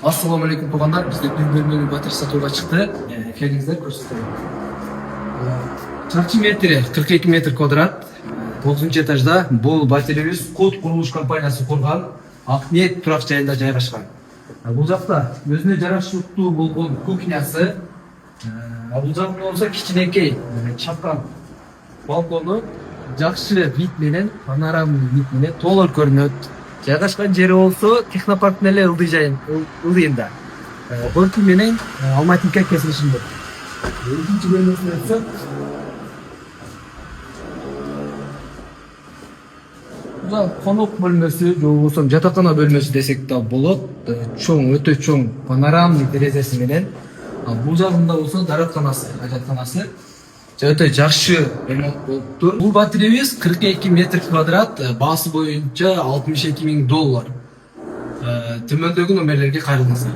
Ассаламу алейкум туугандар, бизде бир бөлмөлүү батир сатууга чыкты. Келиңиздер көрсөтөйүн. Чарчы метри 42 метр квадрат. 9 этажда. Бул батирибиз Код курулуш компаниясы курган Акниет турак жайында жайгашкан. Бул жакта өзүнө жараштуу болгон кухнясы, бул жакта болсо кичинекей чапкан балкону, жакшы вид менен, панорамный вид менен тоолор көрүнөт. Жайгашкан жери болсо Технопарктын эле ылдыйында. Борки менен Алматинка кесилишинде. Экинчи бөлмөсүнө өтсөк, бул конок бөлмөсү, же болбосо жатакана бөлмөсү десек да болот. Чоң, өтө чоң панорамный терезеси менен. Бул жагында болсо даратканасы, ажатканасы. Өтө жакшы ремонт болуптур. Бул батирибиз 42 метр квадрат, баасы боюнча $62.000. Төмөндөгү номерлерге кайрылыңыздар.